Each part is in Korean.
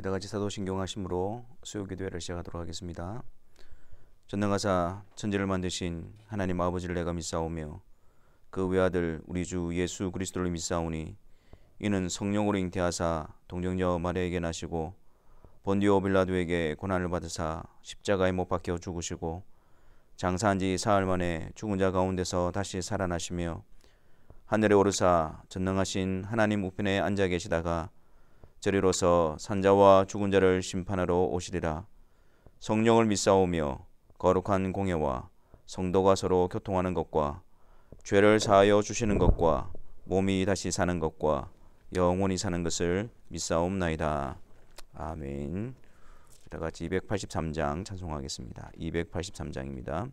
다같이 사도신경하심으로 수요기도회를 시작하도록 하겠습니다. 전능하사 천지를 만드신 하나님 아버지를 내가 믿사오며 그 외아들 우리 주 예수 그리스도를 믿사오니 이는 성령으로 잉태하사 동정녀 마리아에게 나시고 본디오 빌라도에게 고난을 받으사 십자가에 못 박혀 죽으시고 장사한 지 사흘 만에 죽은 자 가운데서 다시 살아나시며 하늘에 오르사 전능하신 하나님 우편에 앉아 계시다가 저리로서 산자와 죽은 자를 심판하러 오시리라. 성령을 믿사오며 거룩한 공예와 성도가 서로 교통하는 것과 죄를 사하여 주시는 것과 몸이 다시 사는 것과 영원히 사는 것을 믿사옵나이다. 아멘. 다같이 283장 찬송하겠습니다. 283장입니다.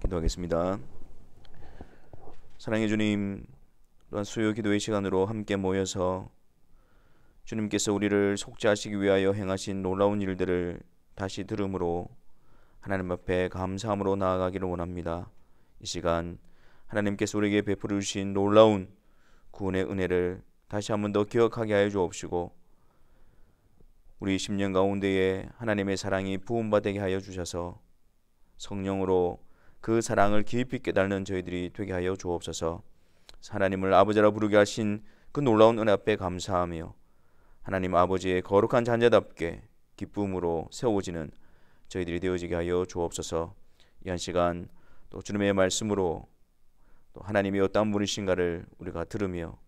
기도하겠습니다. 사랑해 주님, 또한 수요 기도의 시간으로 함께 모여서 주님께서 우리를 속죄하시기 위하여 행하신 놀라운 일들을 다시 들음으로 하나님 앞에 감사함으로 나아가기를 원합니다. 이 시간 하나님께서 우리에게 베풀어 주신 놀라운 구원의 은혜를 다시 한 번 더 기억하게 하여 주옵시고 우리 심령 가운데에 하나님의 사랑이 부음받게 하여 주셔서 성령으로 그 사랑을 깊이 깨닫는 저희들이 되게 하여 주옵소서. 하나님을 아버지라 부르게 하신 그 놀라운 은혜 앞에 감사하며 하나님 아버지의 거룩한 자녀답게 기쁨으로 세워지는 저희들이 되어지게 하여 주옵소서. 이 한 시간 또 주님의 말씀으로 또 하나님이 어떠한 분이신가를 우리가 들으며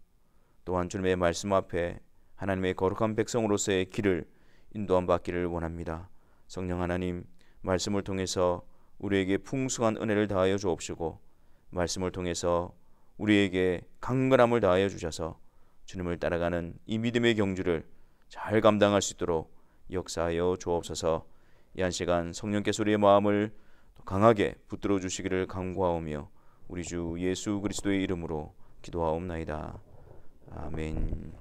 또한 주님의 말씀 앞에 하나님의 거룩한 백성으로서의 길을 인도함 받기를 원합니다. 성령 하나님, 말씀을 통해서 우리에게 풍성한 은혜를 다하여 주옵시고 말씀을 통해서 우리에게 강건함을 다하여 주셔서 주님을 따라가는 이 믿음의 경주를 잘 감당할 수 있도록 역사하여 주옵소서. 이 한 시간 성령께서 우리의 마음을 강하게 붙들어 주시기를 간구하오며 우리 주 예수 그리스도의 이름으로 기도하옵나이다. 아멘.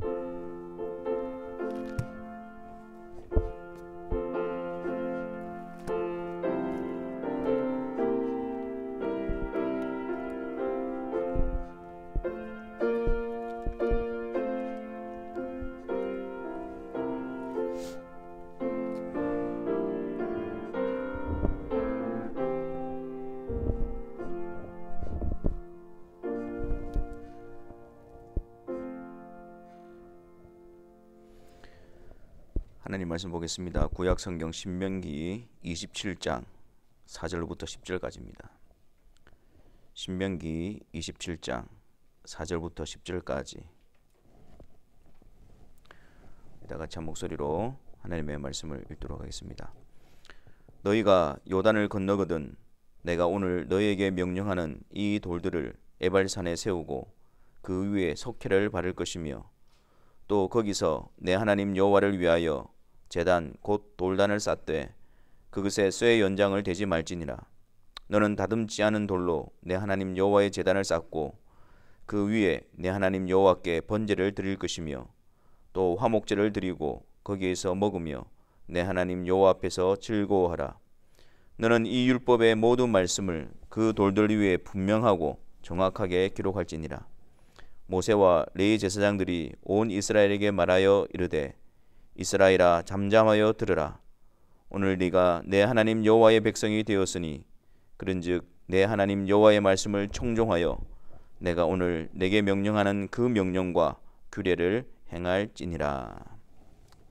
하나님 말씀 보겠습니다. 구약 성경 신명기 27장 4절부터 10절까지입니다. 신명기 27장 4절부터 10절까지 다 같이 한 목소리로 하나님의 말씀을 읽도록 하겠습니다. 너희가 요단을 건너거든 내가 오늘 너희에게 명령하는 이 돌들을 에발산에 세우고 그 위에 석회를 바를 것이며 또 거기서 내 하나님 여호와를 위하여 제단 곧 돌단을 쌓되 그것에 쇠 연장을 대지 말지니라. 너는 다듬지 않은 돌로 내 하나님 여호와의 제단을 쌓고 그 위에 내 하나님 여호와께 번제를 드릴 것이며 또 화목제를 드리고 거기에서 먹으며 내 하나님 여호와 앞에서 즐거워하라. 너는 이 율법의 모든 말씀을 그 돌들 위에 분명하고 정확하게 기록할지니라. 모세와 레위 제사장들이 온 이스라엘에게 말하여 이르되 이스라엘아 잠잠하여 들으라. 오늘 네가 내 하나님 여호와의 백성이 되었으니 그런즉 내 하나님 여호와의 말씀을 청종하여 내가 오늘 내게 명령하는 그 명령과 규례를 행할지니라.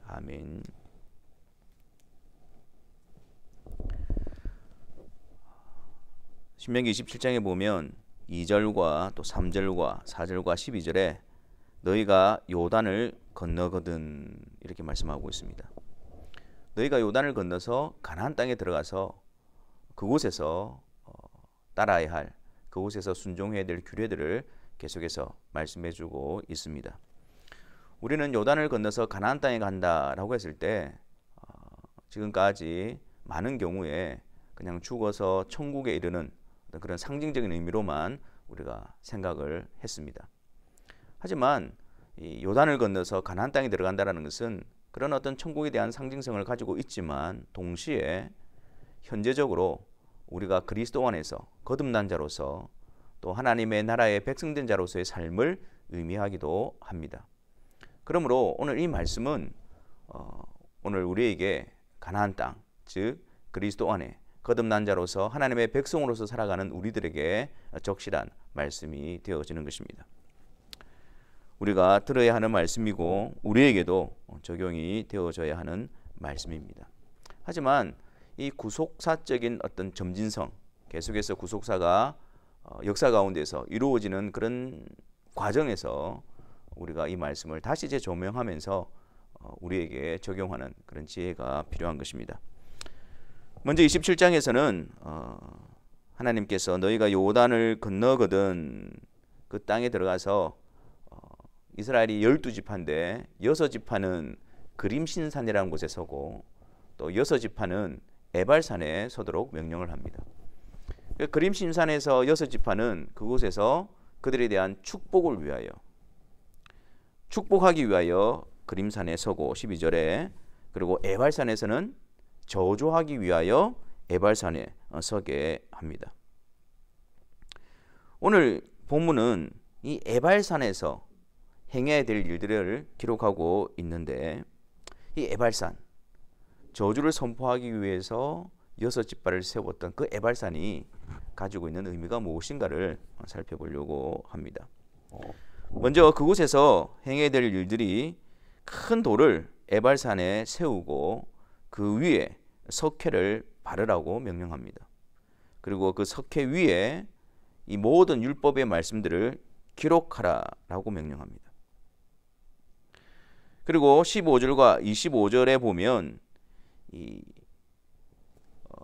아멘. 신명기 27장에 보면 2절과 또 3절과 4절과 12절에 너희가 요단을 건너거든 이렇게 말씀하고 있습니다. 너희가 요단을 건너서 가나안 땅에 들어가서 그곳에서 따라야 할, 그곳에서 순종해야 될 규례들을 계속해서 말씀해주고 있습니다. 우리는 요단을 건너서 가나안 땅에 간다라고 했을 때 지금까지 많은 경우에 그냥 죽어서 천국에 이르는 그런 상징적인 의미로만 우리가 생각을 했습니다. 하지만 이 요단을 건너서 가나안 땅에 들어간다는 것은 그런 어떤 천국에 대한 상징성을 가지고 있지만 동시에 현재적으로 우리가 그리스도 안에서 거듭난 자로서 또 하나님의 나라의 백성된 자로서의 삶을 의미하기도 합니다. 그러므로 오늘 이 말씀은 오늘 우리에게 가나안 땅, 즉 그리스도 안에 거듭난 자로서 하나님의 백성으로서 살아가는 우리들에게 적실한 말씀이 되어지는 것입니다. 우리가 들어야 하는 말씀이고 우리에게도 적용이 되어져야 하는 말씀입니다. 하지만 이 구속사적인 어떤 점진성, 계속해서 구속사가 역사 가운데서 이루어지는 그런 과정에서 우리가 이 말씀을 다시 재조명하면서 우리에게 적용하는 그런 지혜가 필요한 것입니다. 먼저 27장에서는 하나님께서 너희가 요단을 건너거든 그 땅에 들어가서 이스라엘이 12지파인데 6지파는 그림신산이라는 곳에 서고 또 6지파는 에발산에 서도록 명령을 합니다. 그림신산에서 6지파는 그곳에서 그들에 대한 축복을 위하여 축복하기 위하여 그림산에 서고 12절에 그리고 에발산에서는 저주하기 위하여 에발산에 서게 합니다. 오늘 본문은 이 에발산에서 행해야 될 일들을 기록하고 있는데 이 에발산, 저주를 선포하기 위해서 6지파를 세웠던 그 에발산이 가지고 있는 의미가 무엇인가를 살펴보려고 합니다. 먼저 그곳에서 행해야 될 일들이 큰 돌을 에발산에 세우고 그 위에 석회를 바르라고 명령합니다. 그리고 그 석회 위에 이 모든 율법의 말씀들을 기록하라라고 명령합니다. 그리고 15절과 25절에 보면 이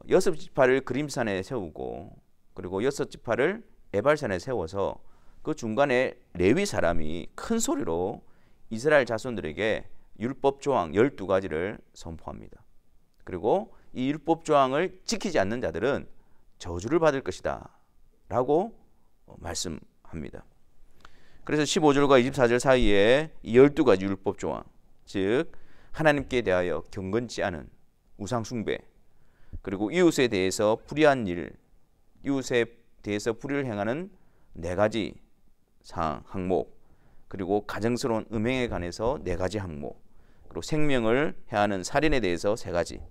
6지파를 그림산에 세우고 그리고 6지파를 에발산에 세워서 그 중간에 레위 사람이 큰 소리로 이스라엘 자손들에게 율법 조항 12가지를 선포합니다. 그리고 이 율법 조항을 지키지 않는 자들은 저주를 받을 것이다 라고 말씀합니다. 그래서 15절과 24절 사이에 이 12가지 율법 조항, 즉 하나님께 대하여 경건치 않은 우상 숭배, 그리고 이웃에 대해서 불의한 일, 이웃에 대해서 불의를 행하는 4가지 항목, 그리고 가정스러운 음행에 관해서 4가지 항목, 그리고 생명을 해하는 살인에 대해서 3가지,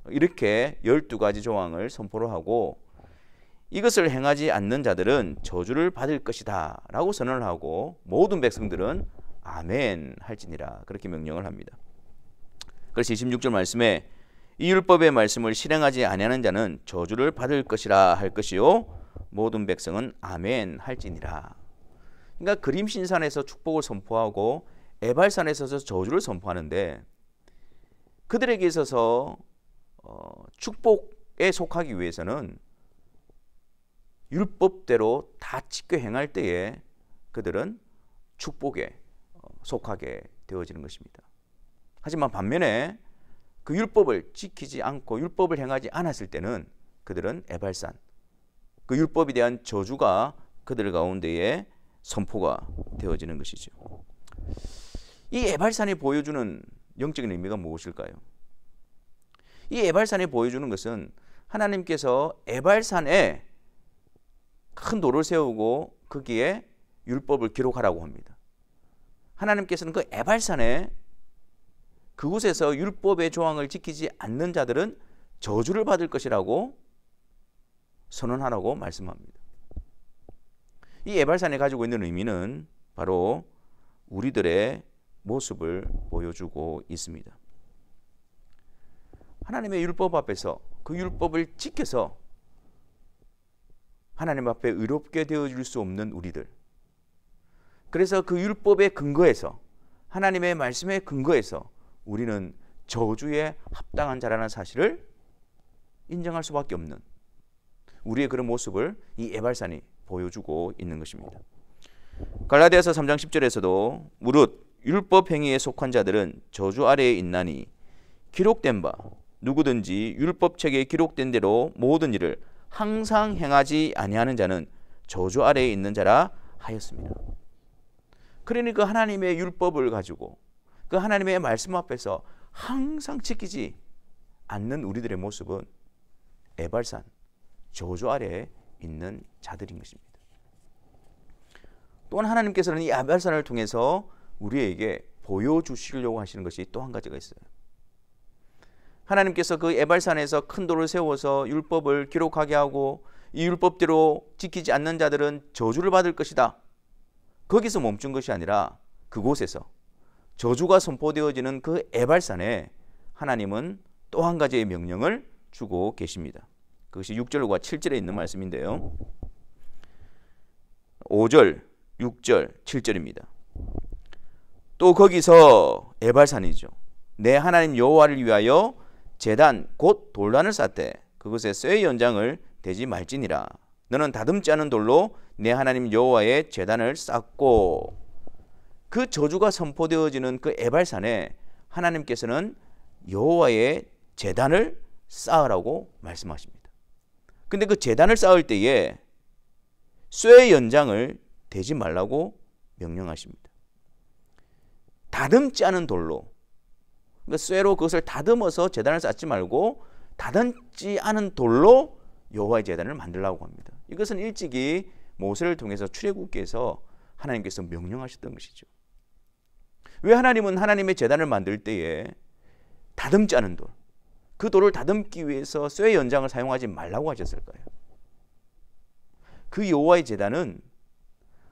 이렇게 12가지 조항을 선포를 하고 이것을 행하지 않는 자들은 저주를 받을 것이다 라고 선언을 하고 모든 백성들은 아멘 할지니라 그렇게 명령을 합니다. 그래서 26절 말씀에 이 율법의 말씀을 실행하지 아니하는 자는 저주를 받을 것이라 할 것이요 모든 백성은 아멘 할지니라. 그러니까 그림신산에서 축복을 선포하고 에발산에서 저주를 선포하는데 그들에게 있어서 축복에 속하기 위해서는 율법대로 다 지켜 행할 때에 그들은 축복에 속하게 되어지는 것입니다. 하지만 반면에 그 율법을 지키지 않고 율법을 행하지 않았을 때는 그들은 에발산, 그 율법에 대한 저주가 그들 가운데에 선포가 되어지는 것이죠. 이 에발산이 보여주는 영적인 의미가 무엇일까요? 이 에발산이 보여주는 것은 하나님께서 에발산에 큰 돌을 세우고 거기에 율법을 기록하라고 합니다. 하나님께서는 그 에발산에 그곳에서 율법의 조항을 지키지 않는 자들은 저주를 받을 것이라고 선언하라고 말씀합니다. 이 에발산이 가지고 있는 의미는 바로 우리들의 모습을 보여주고 있습니다. 하나님의 율법 앞에서 그 율법을 지켜서 하나님 앞에 의롭게 되어줄 수 없는 우리들, 그래서 그 율법의 근거에서 하나님의 말씀의 근거에서 우리는 저주에 합당한 자라는 사실을 인정할 수밖에 없는 우리의 그런 모습을 이 에발산이 보여주고 있는 것입니다. 갈라디아서 3장 10절에서도 무릇 율법 행위에 속한 자들은 저주 아래에 있나니 기록된 바 누구든지 율법책에 기록된 대로 모든 일을 항상 행하지 아니하는 자는 저주 아래에 있는 자라 하였습니다. 그러니까 하나님의 율법을 가지고 그 하나님의 말씀 앞에서 항상 지키지 않는 우리들의 모습은 에발산, 저주 아래에 있는 자들인 것입니다. 또한 하나님께서는 이 에발산을 통해서 우리에게 보여주시려고 하시는 것이 또 한 가지가 있어요. 하나님께서 그 에발산에서 큰 돌을 세워서 율법을 기록하게 하고 이 율법대로 지키지 않는 자들은 저주를 받을 것이다. 거기서 멈춘 것이 아니라 그곳에서 저주가 선포되어지는 그 에발산에 하나님은 또 한 가지의 명령을 주고 계십니다. 그것이 6절과 7절에 있는 말씀인데요. 5절, 6절, 7절입니다. 또 거기서 에발산이죠. 내 하나님 여호와를 위하여 제단 곧 돌단을 쌓되 그것에 쇠의 연장을 대지 말지니라. 너는 다듬지 않은 돌로 내 하나님 여호와의 제단을 쌓고. 그 저주가 선포되어지는 그 에발산에 하나님께서는 여호와의 제단을 쌓으라고 말씀하십니다. 근데 그 제단을 쌓을 때에 쇠의 연장을 대지 말라고 명령하십니다. 다듬지 않은 돌로, 그러니까 쇠로 그것을 다듬어서 제단을 쌓지 말고 다듬지 않은 돌로 여호와의 제단을 만들라고 합니다. 이것은 일찍이 모세를 통해서 출애굽기에서 하나님께서 명령하셨던 것이죠. 왜 하나님은 하나님의 제단을 만들 때에 다듬지 않은 돌, 그 돌을 다듬기 위해서 쇠 연장을 사용하지 말라고 하셨을까요? 그 여호와의 제단은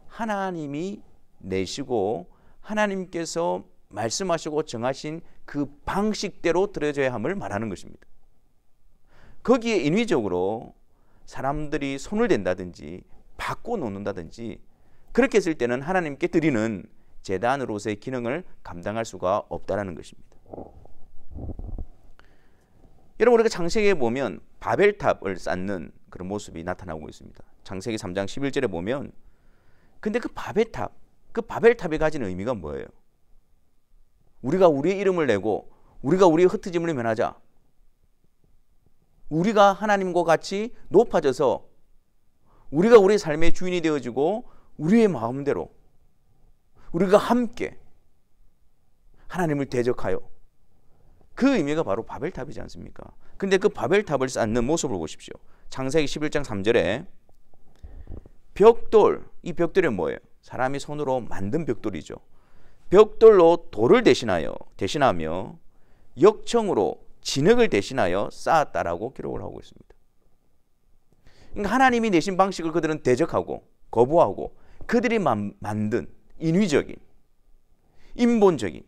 하나님이 내시고 하나님께서 말씀하시고 정하신 그 방식대로 드려져야 함을 말하는 것입니다. 거기에 인위적으로 사람들이 손을 댄다든지 바꿔놓는다든지 그렇게 했을 때는 하나님께 드리는 제단으로서의 기능을 감당할 수가 없다는 것입니다. 여러분, 우리가 창세기에 보면 바벨탑을 쌓는 그런 모습이 나타나고 있습니다. 창세기 3장 11절에 보면, 근데 그 바벨탑이 가진 의미가 뭐예요? 우리가 우리의 이름을 내고 우리가 우리의 흩어짐을 면하자. 우리가 하나님과 같이 높아져서 우리가 우리의 삶의 주인이 되어지고 우리의 마음대로 우리가 함께 하나님을 대적하여, 그 의미가 바로 바벨탑이지 않습니까? 근데 그 바벨탑을 쌓는 모습을 보십시오. 창세기 11장 3절에 벽돌, 이 벽돌이 뭐예요? 사람이 손으로 만든 벽돌이죠. 벽돌로 돌을 대신하며 역청으로 진흙을 대신하여 쌓았다라고 기록을 하고 있습니다. 그러니까 하나님이 내신 방식을 그들은 대적하고 거부하고 그들이 만든 인위적인, 인본적인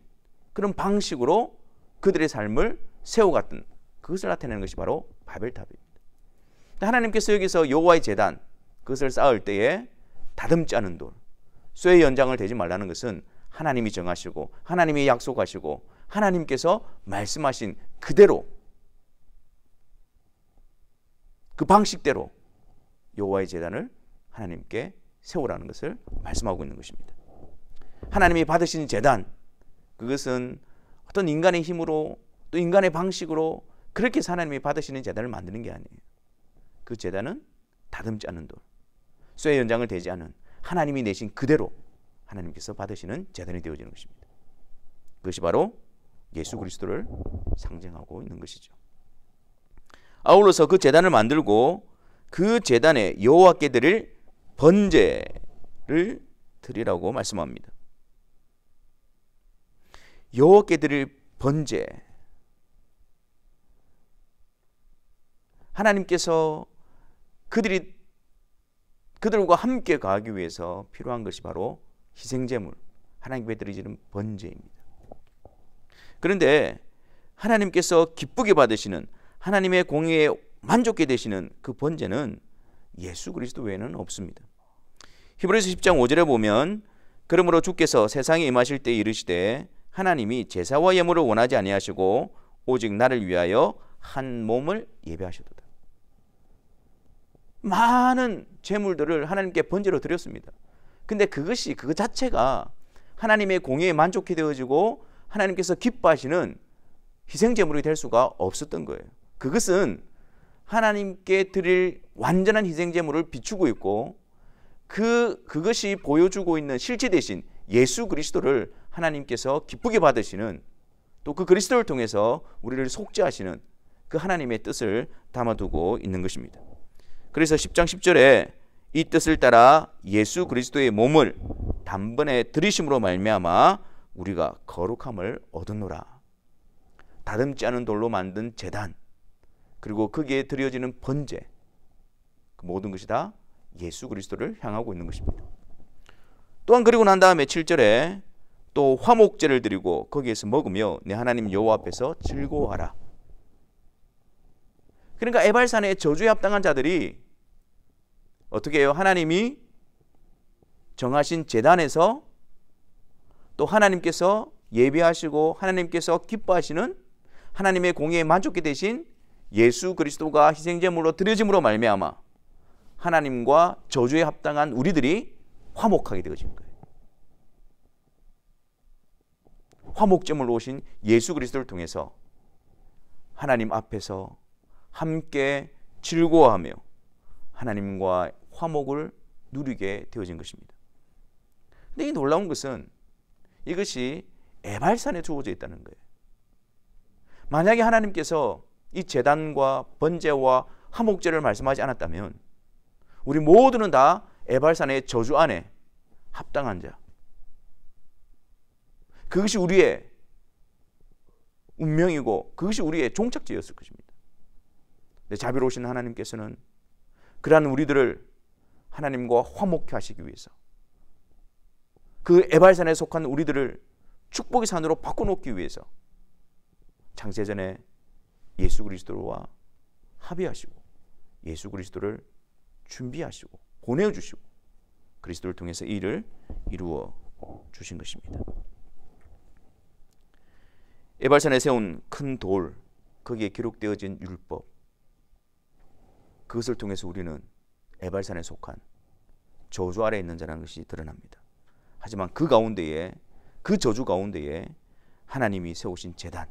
그런 방식으로 그들의 삶을 세워갔던, 그것을 나타내는 것이 바로 바벨탑입니다. 하나님께서 여기서 여호와의 제단, 그것을 쌓을 때에 다듬지 않은 돌, 쇠의 연장을 대지 말라는 것은 하나님이 정하시고 하나님이 약속하시고 하나님께서 말씀하신 그대로, 그 방식대로 여호와의 제단을 하나님께 세우라는 것을 말씀하고 있는 것입니다. 하나님이 받으신 제단, 그것은 어떤 인간의 힘으로 또 인간의 방식으로 그렇게 해서 하나님이 받으시는 제단을 만드는 게 아니에요. 그 제단은 다듬지 않는 돌, 쇠의 연장을 대지 않은 하나님이 내신 그대로 하나님께서 받으시는 제단이 되어지는 것입니다. 그것이 바로 예수 그리스도를 상징하고 있는 것이죠. 아울러서 그 제단을 만들고 그 제단에 여호와께 드릴 번제를 드리라고 말씀합니다. 여호와께 드릴 번제, 하나님께서 그들과 함께 가기 위해서 필요한 것이 바로 희생제물, 하나님께 드리는 번제입니다. 그런데 하나님께서 기쁘게 받으시는, 하나님의 공의에 만족게 되시는 그 번제는 예수 그리스도 외에는 없습니다. 히브리서 10장 5절에 보면 그러므로 주께서 세상에 임하실 때 이르시되 하나님이 제사와 예물을 원하지 아니하시고 오직 나를 위하여 한 몸을 예배하셨도다. 많은 제물들을 하나님께 번제로 드렸습니다. 근데 그것 자체가 하나님의 공의에 만족해 되어지고 하나님께서 기뻐하시는 희생제물이 될 수가 없었던 거예요. 그것은 하나님께 드릴 완전한 희생제물을 비추고 있고 그것이 보여주고 있는 실제 대신 예수 그리스도를 하나님께서 기쁘게 받으시는, 또 그 그리스도를 통해서 우리를 속죄하시는 그 하나님의 뜻을 담아두고 있는 것입니다. 그래서 10장 10절에 이 뜻을 따라 예수 그리스도의 몸을 단번에 들이심으로 말미암아 우리가 거룩함을 얻었노라. 다듬지 않은 돌로 만든 제단, 그리고 거기에 드려지는 번제, 그 모든 것이 다 예수 그리스도를 향하고 있는 것입니다. 또한 그리고 난 다음에 7절에 또 화목제를 드리고 거기에서 먹으며 내 하나님 여호와 앞에서 즐거워하라. 그러니까 에발산의 저주에 합당한 자들이 어떻게 해요? 하나님이 정하신 제단에서 또 하나님께서 예배하시고 하나님께서 기뻐하시는 하나님의 공의에 만족게 되신 예수 그리스도가 희생제물로 드려짐으로 말미암아 하나님과 저주에 합당한 우리들이 화목하게 되어진 거예요. 화목제물로 오신 예수 그리스도를 통해서 하나님 앞에서 함께 즐거워하며 하나님과 화목을 누리게 되어진 것입니다. 근데 이 놀라운 것은 이것이 에발산에 주어져 있다는 거예요. 만약에 하나님께서 이 제단과 번제와 화목제를 말씀하지 않았다면 우리 모두는 다 에발산의 저주 안에 합당한 자, 그것이 우리의 운명이고 그것이 우리의 종착지였을 것입니다. 근데 자비로우신 하나님께서는 그러한 우리들을 하나님과 화목케 하시기 위해서 그 에발산에 속한 우리들을 축복의 산으로 바꿔놓기 위해서 창세전에 예수 그리스도와 합의하시고 예수 그리스도를 준비하시고 보내주시고 그리스도를 통해서 이 일을 이루어 주신 것입니다. 에발산에 세운 큰 돌, 거기에 기록되어진 율법, 그것을 통해서 우리는 에발산에 속한 저주 아래에 있는 자라는 것이 드러납니다. 하지만 그 가운데에, 그 저주 가운데에 하나님이 세우신 제단,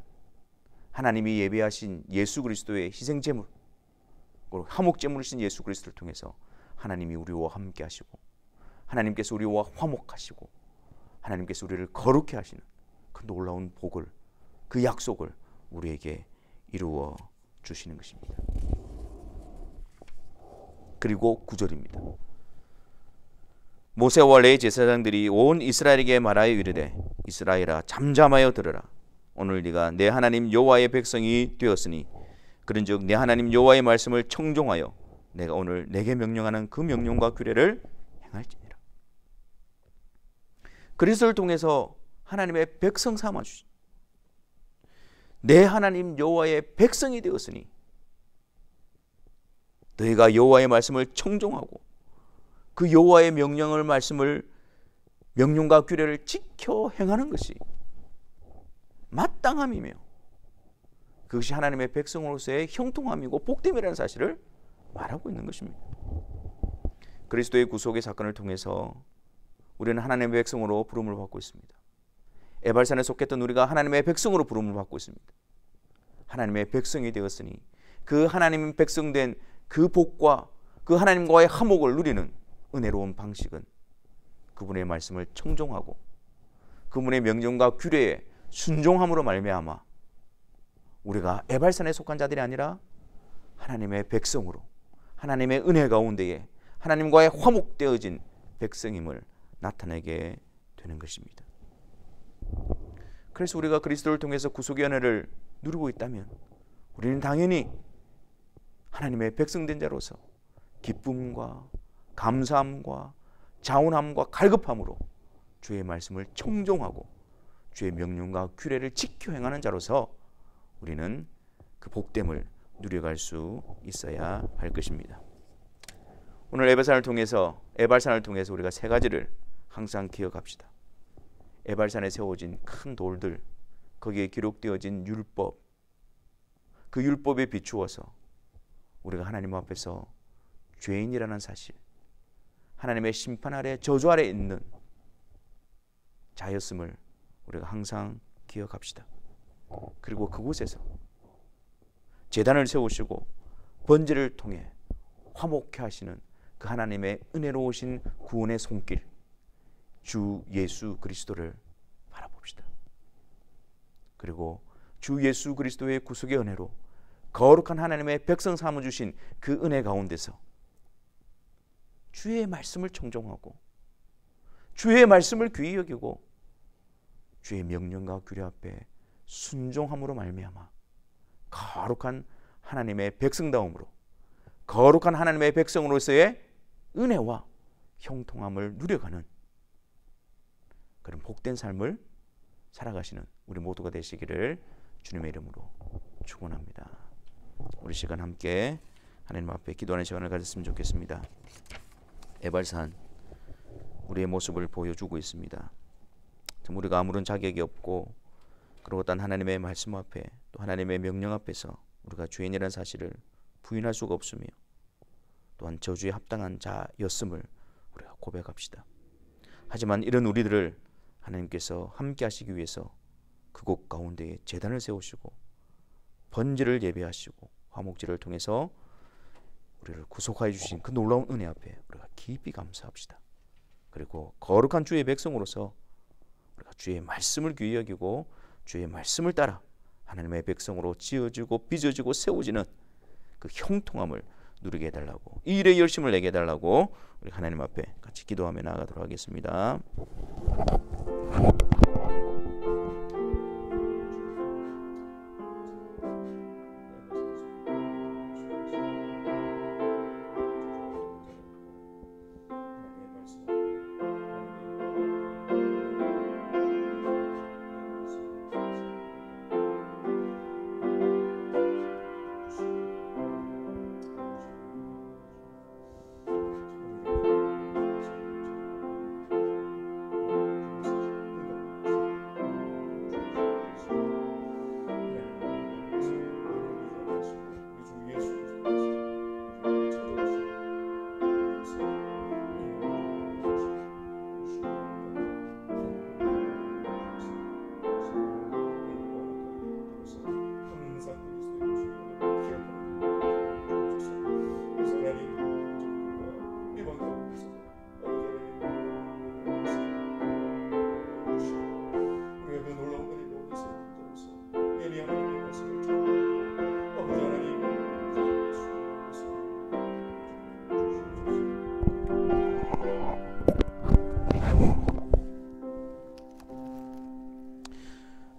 하나님이 예배하신 예수 그리스도의 희생제물, 화목제물이신 예수 그리스도를 통해서 하나님이 우리와 함께 하시고 하나님께서 우리와 화목하시고 하나님께서 우리를 거룩해 하시는 그 놀라운 복을, 그 약속을 우리에게 이루어 주시는 것입니다. 그리고 9절입니다. 모세와 레위 제사장들이 온 이스라엘에게 말하여 이르되 이스라엘아 잠잠하여 들으라. 오늘 네가 내 하나님 여호와의 백성이 되었으니 그런즉 내 하나님 여호와의 말씀을 청종하여 내가 오늘 내게 명령하는 그 명령과 규례를 행할지니라. 그리스도를 통해서 하나님의 백성 삼아 주신 내 하나님 여호와의 백성이 되었으니 너희가 여호와의 말씀을 청종하고 그 여호와의 명령과 규례를 지켜 행하는 것이 마땅함이며 그것이 하나님의 백성으로서의 형통함이고 복됨이라는 사실을 말하고 있는 것입니다. 그리스도의 구속의 사건을 통해서 우리는 하나님의 백성으로 부름을 받고 있습니다. 에발산에 속했던 우리가 하나님의 백성으로 부름을 받고 있습니다. 하나님의 백성이 되었으니 그 하나님 백성된 그 복과 그 하나님과의 화목을 누리는 은혜로운 방식은 그분의 말씀을 청종하고 그분의 명령과 규례에 순종함으로 말미암아 우리가 에발산에 속한 자들이 아니라 하나님의 백성으로 하나님의 은혜 가운데에 하나님과의 화목되어진 백성임을 나타내게 되는 것입니다. 그래서 우리가 그리스도를 통해서 구속의 은혜를 누리고 있다면 우리는 당연히 하나님의 백성된 자로서 기쁨과 감사함과 자원함과 갈급함으로 주의 말씀을 청종하고 주의 명령과 규례를 지켜 행하는 자로서 우리는 그 복됨을 누려갈 수 있어야 할 것입니다. 오늘 에발산을 통해서 우리가 세 가지를 항상 기억합시다. 에발산에 세워진 큰 돌들, 거기에 기록되어진 율법, 그 율법에 비추어서 우리가 하나님 앞에서 죄인이라는 사실, 하나님의 심판 아래 저주 아래 있는 자였음을 우리가 항상 기억합시다. 그리고 그곳에서 제단을 세우시고 번제를 통해 화목케 하시는 그 하나님의 은혜로우신 구원의 손길 주 예수 그리스도를 바라봅시다. 그리고 주 예수 그리스도의 구속의 은혜로 거룩한 하나님의 백성 삼아주신 그 은혜 가운데서 주의 말씀을 청종하고 주의 말씀을 귀히 여기고 주의 명령과 규례 앞에 순종함으로 말미암아 거룩한 하나님의 백성다움으로 거룩한 하나님의 백성으로서의 은혜와 형통함을 누려가는 그런 복된 삶을 살아가시는 우리 모두가 되시기를 주님의 이름으로 축원합니다. 우리 시간 함께 하나님 앞에 기도하는 시간을 가졌으면 좋겠습니다. 에발산 우리의 모습을 보여주고 있습니다. 우리가 아무런 자격이 없고 그리고 단 하나님의 말씀 앞에 또 하나님의 명령 앞에서 우리가 죄인이라는 사실을 부인할 수가 없으며 또한 저주에 합당한 자였음을 우리가 고백합시다. 하지만 이런 우리들을 하나님께서 함께 하시기 위해서 그곳 가운데에 제단을 세우시고 번제를 예배하시고 화목제를 통해서 우리를 구속하여 주신 그 놀라운 은혜 앞에 우리가 깊이 감사합시다. 그리고 거룩한 주의 백성으로서 우리가 주의 말씀을 귀히 여기고 주의 말씀을 따라 하나님의 백성으로 지어지고 빚어지고 세워지는 그 형통함을 누리게 해달라고 이 일에 열심을 내게 해달라고 우리 하나님 앞에 같이 기도하며 나아가도록 하겠습니다.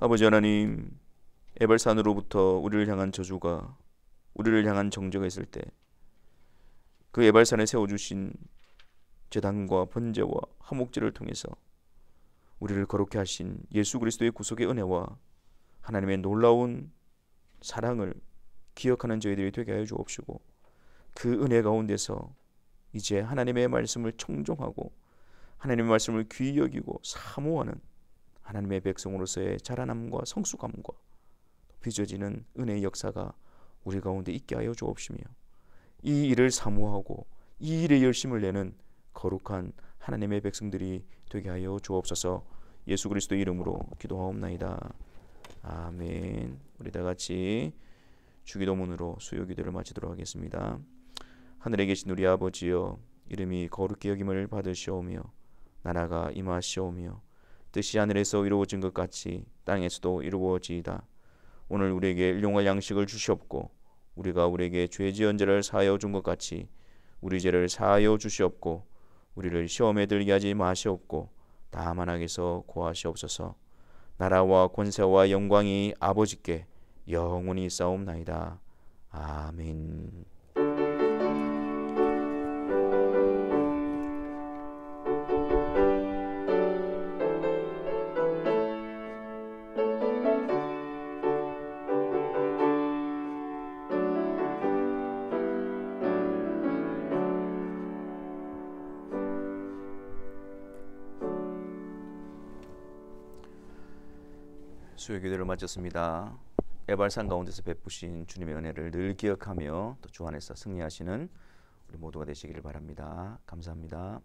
아버지 하나님, 에발산으로부터 우리를 향한 저주가, 우리를 향한 정죄가 있을 때 그 에발산에 세워주신 제단과 번제와 화목제를 통해서 우리를 거룩해 하신 예수 그리스도의 구속의 은혜와 하나님의 놀라운 사랑을 기억하는 저희들이 되게 하여 주옵시고, 그 은혜 가운데서 이제 하나님의 말씀을 청종하고 하나님의 말씀을 귀히 여기고 사모하는 하나님의 백성으로서의 자라남과 성숙함과 빚어지는 은혜의 역사가 우리 가운데 있게 하여 주옵시며, 이 일을 사모하고 이 일에 열심을 내는 거룩한 하나님의 백성들이 되게 하여 주옵소서. 예수 그리스도의 이름으로 기도하옵나이다. 아멘. 우리 다 같이 주기도문으로 수요기도를 마치도록 하겠습니다. 하늘에 계신 우리 아버지여, 이름이 거룩히 여김을 받으시오며 나라가 임하시오며 뜻이 하늘에서 이루어진 것 같이 땅에서도 이루어지이다. 오늘 우리에게 일용할 양식을 주시옵고, 우리가 우리에게 죄 지은 자를 사하여 준 것 같이 우리 죄를 사하여 주시옵고, 우리를 시험에 들게 하지 마시옵고 다만 악에서 구하시옵소서. 나라와 권세와 영광이 아버지께 영원히 있사옵나이다. 아멘. 수요기도를 마쳤습니다. 에발산 가운데서 베푸신 주님의 은혜를 늘 기억하며 또 주 안에서 승리하시는 우리 모두가 되시기를 바랍니다. 감사합니다.